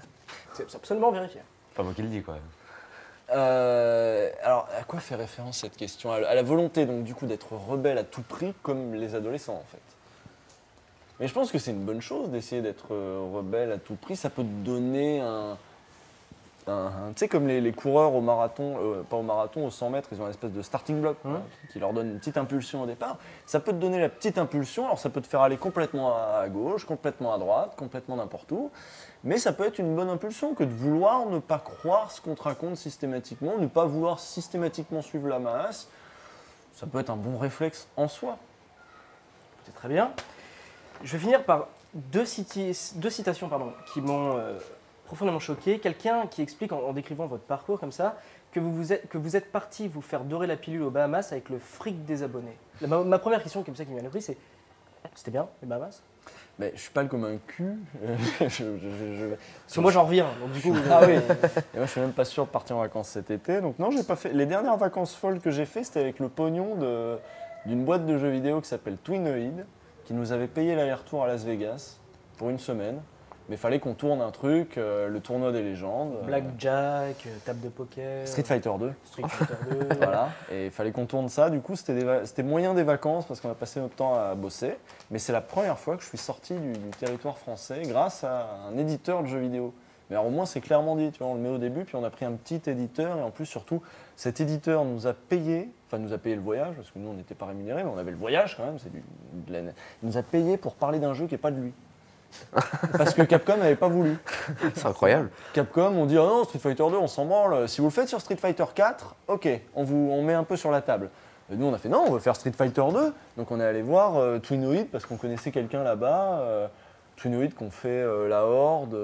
C'est absolument vérifié. Pas moi qui le dis, quoi. Alors, à quoi fait référence cette question? À la volonté, donc, du coup, d'être rebelle à tout prix, comme les adolescents, en fait. Mais je pense que c'est une bonne chose d'essayer d'être rebelle à tout prix. Ça peut te donner tu sais, comme les coureurs au marathon, pas au marathon, au 100 mètres, ils ont une espèce de starting block qui leur donne une petite impulsion au départ. Ça peut te donner la petite impulsion, alors ça peut te faire aller complètement à gauche, complètement à droite, complètement n'importe où. Mais ça peut être une bonne impulsion que de vouloir ne pas croire ce qu'on te raconte systématiquement, ne pas vouloir systématiquement suivre la masse. Ça peut être un bon réflexe en soi. C'est très bien. Je vais finir par deux citations qui m'ont profondément choqué. Quelqu'un qui explique en décrivant votre parcours comme ça que vous êtes parti vous faire dorer la pilule aux Bahamas avec le fric des abonnés. Ma première question comme ça qui me vient à l'esprit, c'est c'était bien les Bahamas? Mais je suis pas comme un cul. Parce que moi j'en reviens, donc du coup. Ah oui. Et moi je suis même pas sûr de partir en vacances cet été. Donc non, j'ai pas fait. Les dernières vacances folles que j'ai fait, c'était avec le pognon d'une boîte de jeux vidéo qui s'appelle Twinoid, qui nous avait payé l'aller-retour à Las Vegas pour une semaine. Mais il fallait qu'on tourne un truc, le tournoi des légendes. Blackjack, table de poker. Street Fighter 2. Street Fighter 2. Voilà. Et il fallait qu'on tourne ça. Du coup, c'était moyen des vacances parce qu'on a passé notre temps à bosser. Mais c'est la première fois que je suis sorti du territoire français grâce à un éditeur de jeux vidéo. Mais alors au moins, c'est clairement dit. Tu vois, on le met au début, puis on a pris un petit éditeur. Et en plus, surtout, cet éditeur nous a payé le voyage, parce que nous, on n'était pas rémunérés, mais on avait le voyage quand même. Il nous a payé pour parler d'un jeu qui n'est pas de lui. Parce que Capcom n'avait pas voulu. C'est incroyable. Capcom, on dit oh non, Street Fighter 2, on s'en branle. Si vous le faites sur Street Fighter 4, ok, on met un peu sur la table. Et nous, on a fait non, on veut faire Street Fighter 2. Donc on est allé voir Twinoid parce qu'on connaissait quelqu'un là-bas. Twinoid qu'on fait la Horde,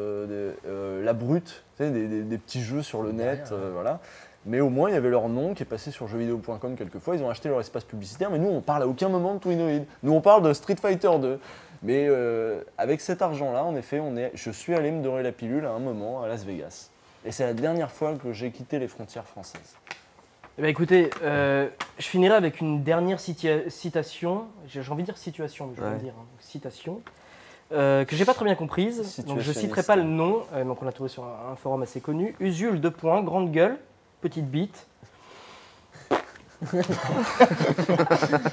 la Brute, tu sais, des petits jeux sur le net, voilà. Mais au moins, il y avait leur nom qui est passé sur jeuxvideo.com quelquefois. Ils ont acheté leur espace publicitaire, mais nous, on parle à aucun moment de Twinoid. Nous, on parle de Street Fighter 2. Mais avec cet argent-là, en effet, je suis allé me dorer la pilule à un moment à Las Vegas. Et c'est la dernière fois que j'ai quitté les frontières françaises. Eh ben, écoutez, je finirai avec une dernière citation. J'ai envie de dire situation, mais je vais pas dire citation. Que j'ai pas très bien comprise. Donc je citerai pas le nom. Donc on l'a trouvé sur un forum assez connu. Usul, grande gueule, petite bite.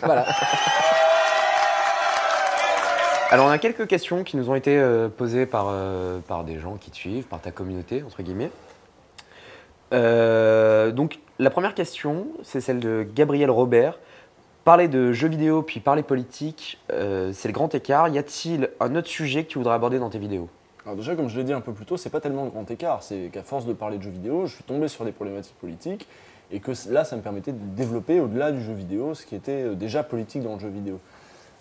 Voilà. Alors on a quelques questions qui nous ont été posées par des gens qui te suivent, par ta communauté, entre guillemets. Donc la première question, c'est celle de Gabriel Robert. Parler de jeux vidéo puis parler politique, c'est le grand écart. Y a-t-il un autre sujet que tu voudrais aborder dans tes vidéos? Alors déjà, comme je l'ai dit un peu plus tôt, c'est pas tellement le grand écart. C'est qu'à force de parler de jeux vidéo, je suis tombé sur des problématiques politiques et que là, ça me permettait de développer au-delà du jeu vidéo ce qui était déjà politique dans le jeu vidéo.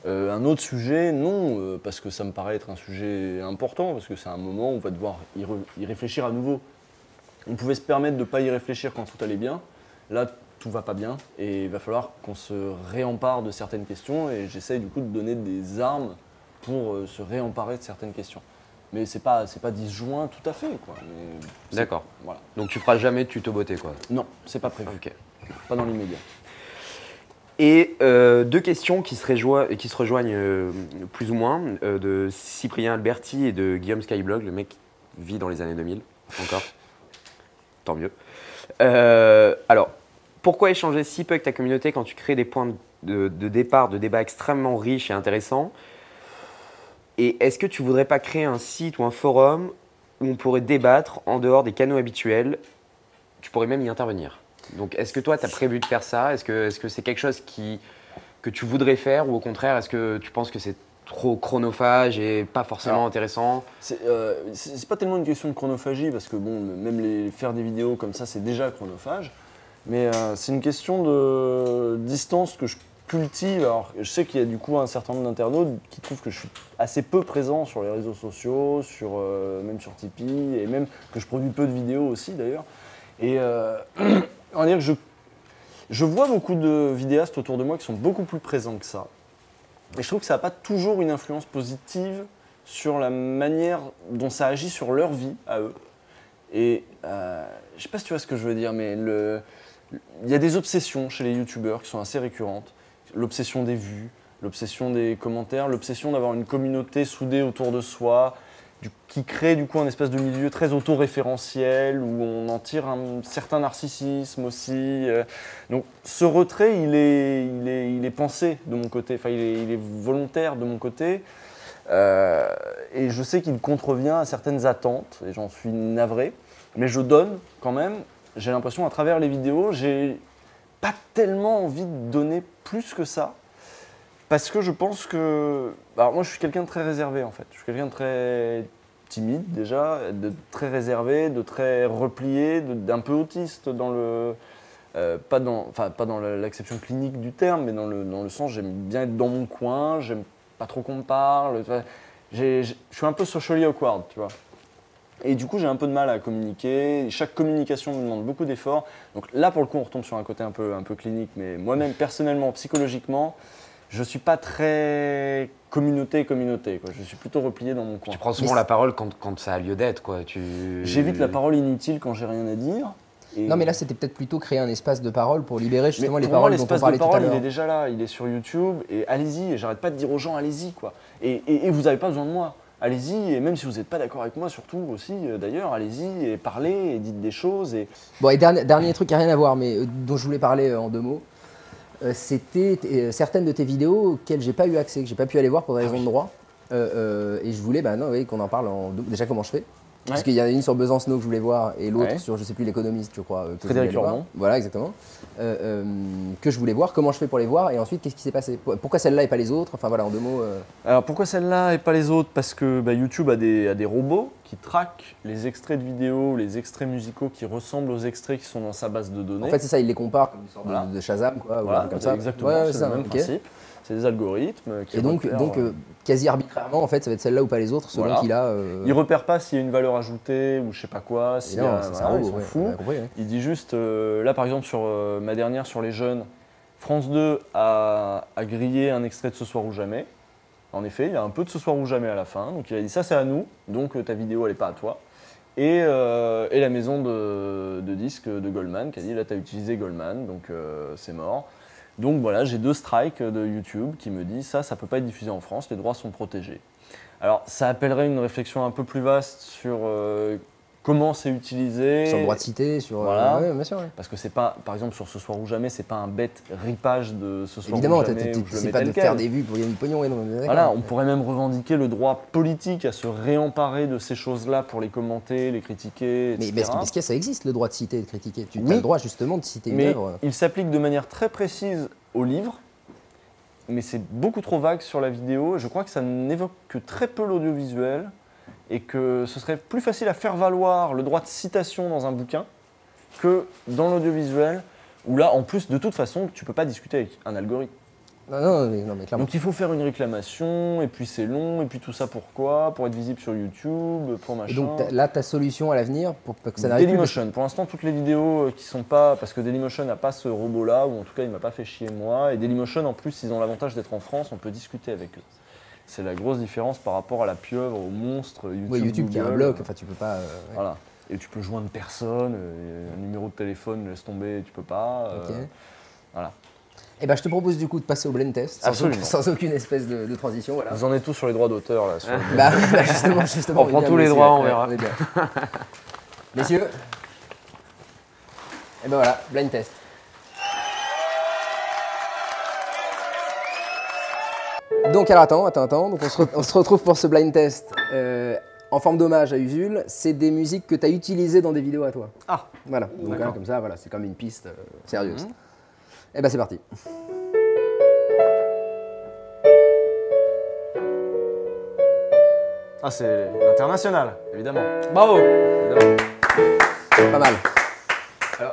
Un autre sujet, non, parce que ça me paraît être un sujet important, parce que c'est un moment où on va devoir y réfléchir à nouveau. On pouvait se permettre de ne pas y réfléchir quand tout allait bien. Là, tout va pas bien et il va falloir qu'on se réempare de certaines questions et j'essaye du coup de donner des armes pour se réemparer de certaines questions. Mais c'est pas disjoint tout à fait, quoi. D'accord. Voilà. Donc tu feras jamais de tuto beauté, quoi? Non, c'est pas prévu. Ok. Pas dans l'immédiat. Et deux questions qui se rejoignent plus ou moins, de Cyprien Alberti et de Guillaume Skyblog. Le mec vit dans les années 2000, encore. Tant mieux. Alors, pourquoi échanger si peu avec ta communauté quand tu crées des points de départ, de débat extrêmement riches et intéressants? Et est-ce que tu ne voudrais pas créer un site ou un forum où on pourrait débattre en dehors des canaux habituels? Tu pourrais même y intervenir. Donc, est-ce que toi, tu as prévu de faire ça? Est-ce que c'est quelque chose que tu voudrais faire? Ou au contraire, est-ce que tu penses que c'est trop chronophage et pas forcément intéressant? C'est pas tellement une question de chronophagie, parce que bon, même faire des vidéos comme ça, c'est déjà chronophage. Mais c'est une question de distance que je cultive. Alors, je sais qu'il y a du coup un certain nombre d'internautes qui trouvent que je suis assez peu présent sur les réseaux sociaux, même sur Tipeee, et même que je produis peu de vidéos aussi d'ailleurs. Et on va dire que je vois beaucoup de vidéastes autour de moi qui sont beaucoup plus présents que ça. Et je trouve que ça n'a pas toujours une influence positive sur la manière dont ça agit sur leur vie à eux. Et je ne sais pas si tu vois ce que je veux dire, mais il y a des obsessions chez les youtubeurs qui sont assez récurrentes. L'obsession des vues, l'obsession des commentaires, l'obsession d'avoir une communauté soudée autour de soi, qui crée du coup un espèce de milieu très autoréférentiel où on en tire un certain narcissisme aussi. Donc ce retrait, il est pensé de mon côté, enfin il est volontaire de mon côté. Et je sais qu'il contrevient à certaines attentes et j'en suis navré. Mais je donne quand même, j'ai l'impression à travers les vidéos, j'ai pas tellement envie de donner plus que ça. Parce que je pense que... Alors moi je suis quelqu'un de très réservé en fait. Je suis quelqu'un de très timide déjà, de très réservé, de très replié, d'un peu autiste dans le... pas dans l'acception clinique du terme, mais dans le sens j'aime bien être dans mon coin, j'aime pas trop qu'on me parle. Je suis un peu socially awkward, tu vois. Et du coup j'ai un peu de mal à communiquer. Chaque communication me demande beaucoup d'efforts. Donc là pour le coup on retombe sur un côté un peu clinique, mais moi-même personnellement, psychologiquement, je ne suis pas très communauté, quoi. Je suis plutôt replié dans mon coin. Tu prends souvent la parole quand ça a lieu d'être, quoi. J'évite la parole inutile quand j'ai rien à dire. Et... Non mais là c'était peut-être plutôt créer un espace de parole pour libérer justement les paroles paroles dont on parlait tout à l'heure. L'espace de parole il est déjà là, il est sur YouTube et allez-y, et j'arrête pas de dire aux gens allez-y quoi. Et vous n'avez pas besoin de moi, allez-y, et même si vous n'êtes pas d'accord avec moi surtout aussi d'ailleurs, allez-y et parlez et dites des choses. Bon et dernier truc qui n'a rien à voir mais dont je voulais parler en 2 mots. C'était certaines de tes vidéos auxquelles j'ai pas eu accès, que j'ai pas pu aller voir pour des raisons de droit. Et je voulais qu'on en parle déjà comment je fais. Parce qu'il y en a une sur Besancenot que je voulais voir et l'autre sur, je sais plus, l'économiste, je crois. Frédéric Lormont. Voilà, exactement. Que je voulais voir, comment je fais pour les voir et ensuite qu'est-ce qui s'est passé? Pourquoi celle-là et pas les autres? Enfin voilà, en 2 mots. Alors pourquoi celle-là et pas les autres? Parce que YouTube a des robots qui traquent les extraits de vidéos, les extraits musicaux qui ressemblent aux extraits qui sont dans sa base de données. En fait, c'est ça, il les compare comme une sorte de Shazam, quoi. Voilà, comme ça. Exactement, c'est le même principe. C'est des algorithmes qui quasi arbitrairement, en fait, ça va être celle-là ou pas les autres, selon qu'il a... Il repère pas s'il y a une valeur ajoutée ou je sais pas quoi, il s'en fout. Il dit juste, là par exemple sur ma dernière sur les jeunes, France 2 a grillé un extrait de Ce soir ou jamais. En effet, il y a un peu de Ce soir ou jamais à la fin, donc il a dit ça c'est à nous, donc ta vidéo elle est pas à toi. et la maison de disques de Goldman qui a dit là t'as utilisé Goldman, donc c'est mort. Donc voilà, j'ai 2 strikes de YouTube qui me disent ça peut pas être diffusé en France, les droits sont protégés. Alors ça appellerait une réflexion un peu plus vaste sur comment c'est utilisé. Sur le droit de citer, sur... Voilà. Ouais, bien sûr. Ouais. Parce que c'est pas, par exemple sur Ce Soir ou Jamais, c'est pas un bête ripage de Ce Soir Évidemment, ou Jamais. c'est pas de faire des vues pour gagner du pognon. Ouais, non, voilà, on pourrait même revendiquer le droit politique à se réemparer de ces choses-là pour les commenter, les critiquer, etc. Mais est-ce que ça existe, le droit de citer et de critiquer? Tu as le droit justement de citer une œuvre. Il s'applique de manière très précise au livre, mais c'est beaucoup trop vague sur la vidéo. Je crois que ça n'évoque que très peu l'audiovisuel et que ce serait plus facile à faire valoir le droit de citation dans un bouquin que dans l'audiovisuel, où là, en plus, de toute façon, tu ne peux pas discuter avec un algorithme. Non, mais clairement. Donc il faut faire une réclamation, et puis c'est long, et puis tout ça pourquoi? Pour être visible sur YouTube, pour machin. Et donc là, ta solution à l'avenir, pour que ça n'arrive plus... Dailymotion. Pour l'instant, toutes les vidéos qui sont pas... Parce que Dailymotion n'a pas ce robot-là, ou en tout cas, il m'a pas fait chier moi. Et Dailymotion, en plus, ils ont l'avantage d'être en France, on peut discuter avec eux. C'est la grosse différence par rapport à la pieuvre, au monstre YouTube. Ouais, YouTube qui a un bloc, enfin tu peux pas... Ouais. Voilà. Et tu peux joindre personne, un numéro de téléphone, laisse tomber, tu peux pas. Voilà. Eh ben, je te propose du coup de passer au blind test, sans aucune espèce de transition. Voilà. Vous en êtes tous sur les droits d'auteur là. Justement, on prend tous les droits, on verra. Messieurs, et ben voilà, blind test. Donc alors attends, donc on se retrouve pour ce blind test en forme d'hommage à Usul. C'est des musiques que tu as utilisées dans des vidéos à toi. Ah. Voilà, donc hein, comme ça, voilà, c'est comme une piste sérieuse. Et ben c'est parti. Ah, c'est l'international, évidemment. Bravo. Évidemment. Pas mal. Alors,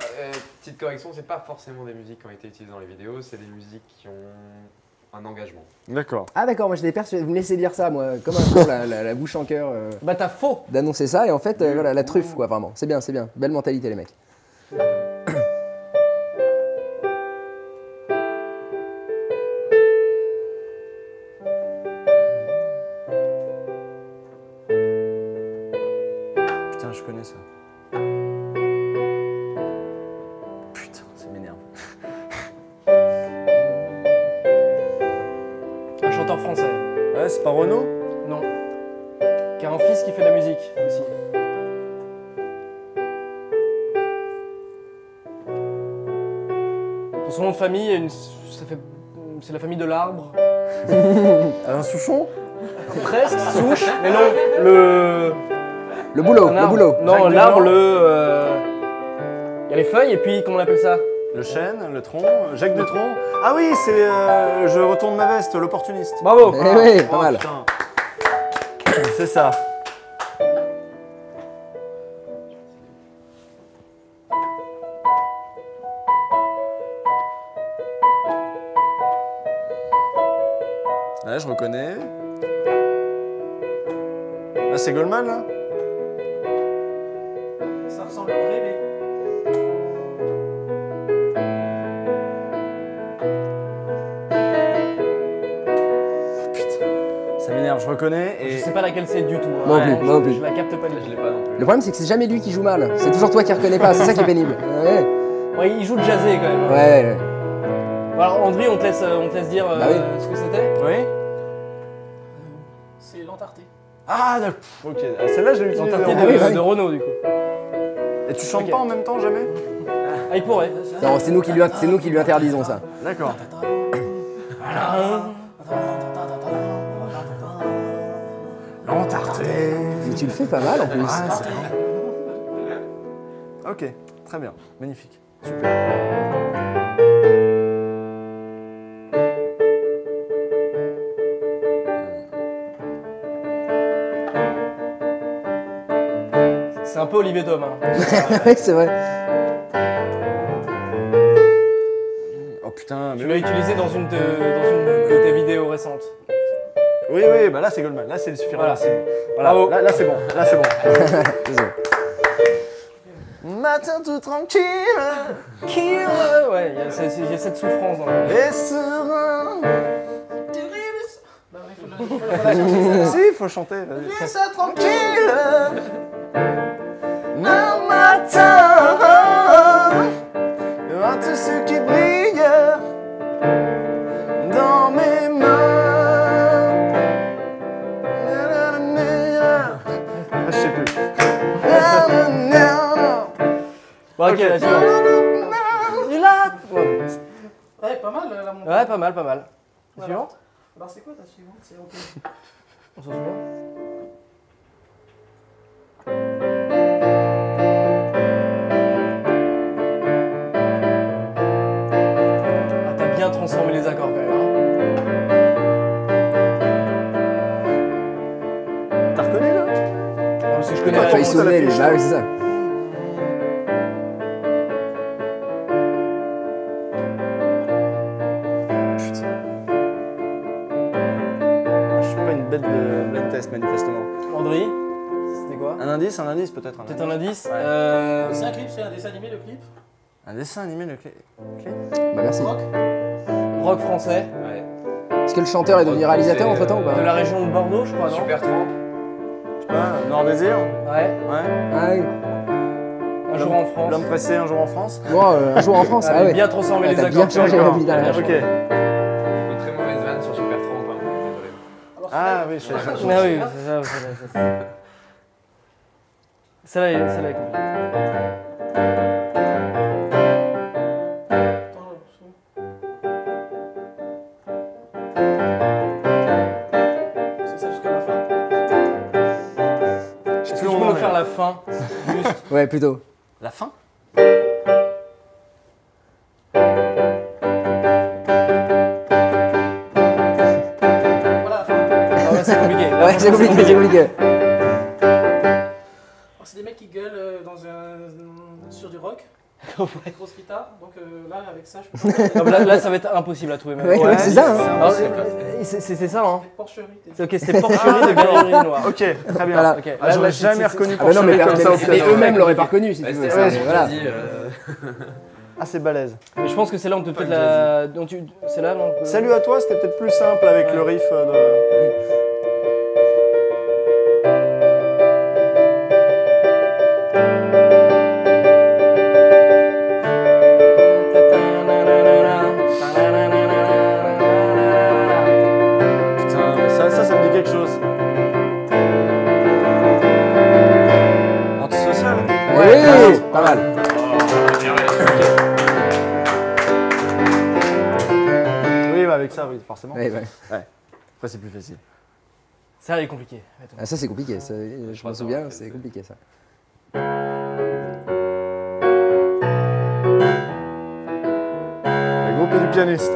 petite correction, c'est pas forcément des musiques qui ont été utilisées dans les vidéos, c'est des musiques qui ont un engagement. D'accord. Ah d'accord, moi j'étais persuadé, vous me laissez dire ça, moi, comme un con, la bouche en cœur. Bah t'as faux. D'annoncer ça, et en fait, voilà, la truffe, quoi, vraiment. C'est bien, c'est bien. Belle mentalité, les mecs. Putain, je connais ça. Putain, ça m'énerve. Un chanteur français. Ouais, c'est pas Renaud? Non. Qui a un fils qui fait de la musique aussi. Dans son nom de famille, il y a c'est la famille de l'arbre. Alain Souchon? Presque, souche, mais non, Le boulot, le boulot. Non, l'arbre, il y a les feuilles et puis, comment on appelle ça? Le chêne, le tronc, Jacques Dutronc. Ah oui, c'est Je retourne ma veste, l'opportuniste. Bravo. Eh oui, pas mal. Putain. C'est ça. Ouais, je reconnais. Là, c'est Goldman, là? Ça ressemble à mais... Ça m'énerve, je reconnais. Et... Je sais pas laquelle c'est du tout. Moi non plus. Je la capte pas de la. Je l'ai pas non plus. Le problème, c'est que c'est jamais lui qui joue mal. C'est toujours toi qui reconnais pas. C'est ça qui est pénible. Ouais. Ouais, il joue de jazzé quand même. Ouais. Bon, alors, André, on te laisse dire oui. ce que c'était. Oui? C'est l'Antarctique. Ah, d'accord. Ok. Ah, celle-là, je l'ai utilisée. L'Antarctique de Renault, du coup. Et tu chantes pas en même temps, jamais? Ah, il pourrait. Non, c'est nous qui lui interdisons ça. D'accord. L'Antarctique. Mais tu le fais pas mal en plus. Ah, c'est bon. Ok, très bien. Magnifique. Super. C'est un peu Olivier Tom. Hein. Oui, c'est vrai. Oh putain, Tu l'as utilisé dans une de tes vidéos récentes. Oui, bah là c'est Goldman, là c'est le suffira. Voilà, Voilà, là c'est bon, là c'est bon. Désolé. Matin tout tranquille, Ouais, il y a cette souffrance dans le... et serein. Si, il faut chanter. Laisse ça tranquille. Bon, ok, la suivante. Ouais, pas mal la montée. Ouais, pas mal, pas mal. La Voilà. suivante? Alors c'est quoi ta suivante? C'est ok. On s'en souvient? Ah, t'as bien transformé les accords quand même. Hein. T'as reconnu là? Non, parce que je connais Quand la il réponse. sonnait, bah oui, c'est ça. Je suis pas une bête de blind test manifestement. André, c'était quoi? Un indice peut-être. Peut-être un indice. C'est un clip, c'est un dessin animé le clip. Un dessin animé le clé. Bah merci. Rock. Rock français. Ouais. Est-ce que le chanteur est devenu réalisateur entre temps ou pas? De la région de Bordeaux, je crois, non? Super 30. Je sais pas, Nord Désir. Ouais. Ouais. Ah oui. Un jour en France. L'homme pressé un jour en France. Bon, un jour en France, Ah, ah ouais. bien transformé Ah, les t'as accords. bien changé la vie derrière. Ok. Une très mauvaise vanne sur Super 30. Hein. Ah oui, je Ah oui, c'est ça, c'est ça. Celle-là est compliquée. C'est ça jusqu'à la fin. Est-ce que tu peux me faire la fin? Juste. Ouais, plutôt. La fin. Voilà la fin. Ah ouais, c'est compliqué. Ouais, c'est compliqué, c'est compliqué. Alors, c'est des mecs qui gueulent sur du rock. Grosse guitare. Donc là, avec ça, je peux pas. Non, mais là, ça va être impossible à trouver. Même. Ouais, ouais, c'est ça. Hein. Alors, c'est ça, hein. Porcherie. C'est ok, c'était Porcherie de Galerie Noire. Ok, très bien. Voilà. Ok. Ah, j'aurais Là, jamais reconnu Ah bah non, mais Porcherie comme ça au mais piano. eux-mêmes l'auraient pas reconnu si tu veux. c'est Voilà. Ah, c'est balèze. Mais je pense que c'est là on peut peut-être la. C'est là, non? Salut à toi, c'était peut-être plus simple avec le riff de. Putain, mais ça me dit quelque chose. Antisocial. Oui, pas mal. Oui, bah avec ça, oui, forcément. Ouais, ouais. Après, c'est plus facile. Ça, elle est compliquée. Attends. Ah, ça c'est compliqué, ça, je m'en souviens, c'est compliqué ça. Le groupe et du pianiste.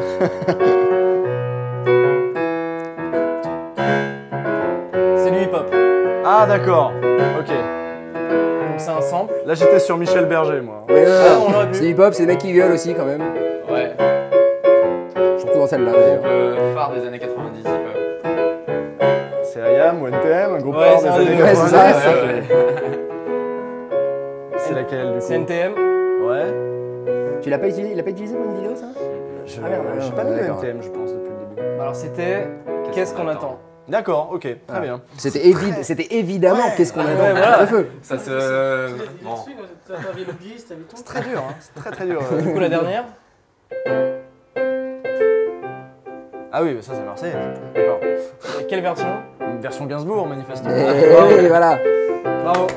C'est du hip-hop. Ah, d'accord. Ok. Donc c'est un sample. Là, j'étais sur Michel Berger, moi. Ouais, Ah, on l'aurait pu. c'est hip-hop, c'est des mecs qui gueulent aussi quand même. Ouais. Surtout dans celle-là d'ailleurs. Le phare des années 90. C'est IAM ou NTM, un groupe Ouais, fort c'est des un années des- ouais, c'est 90. ça, C'est laquelle, du coup? C'est NTM. Ouais. Tu l'as pas utilisé, il l'a pas utilisé pour une vidéo ça? Je Ah, merde, j'ai alors, pas mis le d'accord. NTM, je pense, depuis le début. Alors c'était Qu'est-ce qu'on attend? D'accord, ok, très Ah. bien. C'était évidemment qu'est-ce qu'on a Ouais, voilà. le feu. Ça se. Bon. T'avais le glisse, t'avais tout. C'est très dur, hein. C'est très très dur. Du coup la dernière. Ah oui, mais ça c'est Marseille. D'accord. Quelle version? Une version Gainsbourg, manifestement. Et voilà. Bravo.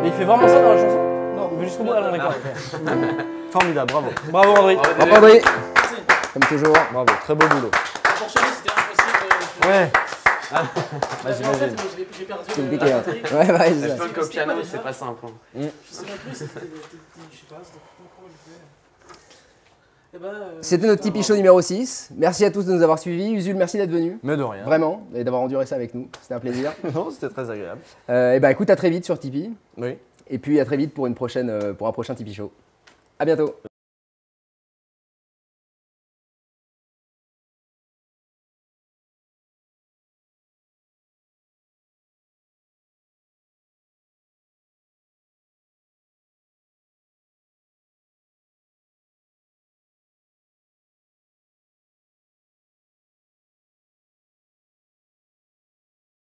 Mais il fait vraiment ça dans la chanson? Non, il veut jusqu'au bout. Ah non, d'accord. Formidable, bravo. Bravo André. Bravo André. Comme toujours. Bravo, très beau boulot. Porcherie, c'était impossible. Ouais. Bah, j'imagine. J'ai perdu C'est la compliqué. Hein. batterie. Ouais, ouais, c'est Je ça. pense qu'au piano, c'est pas simple. Je sais même plus, c'était. Je sais pas, c'était comment je faisais. Eh ben, C'était notre Tipeee Show numéro 6. Merci à tous de nous avoir suivis. Usul, merci d'être venu. Mais de rien. Vraiment, et d'avoir enduré ça avec nous. C'était un plaisir. Non, c'était très agréable. Et bah écoute, à très vite sur Tipeee. Oui. Et puis à très vite pour un prochain Tipeee Show. À bientôt.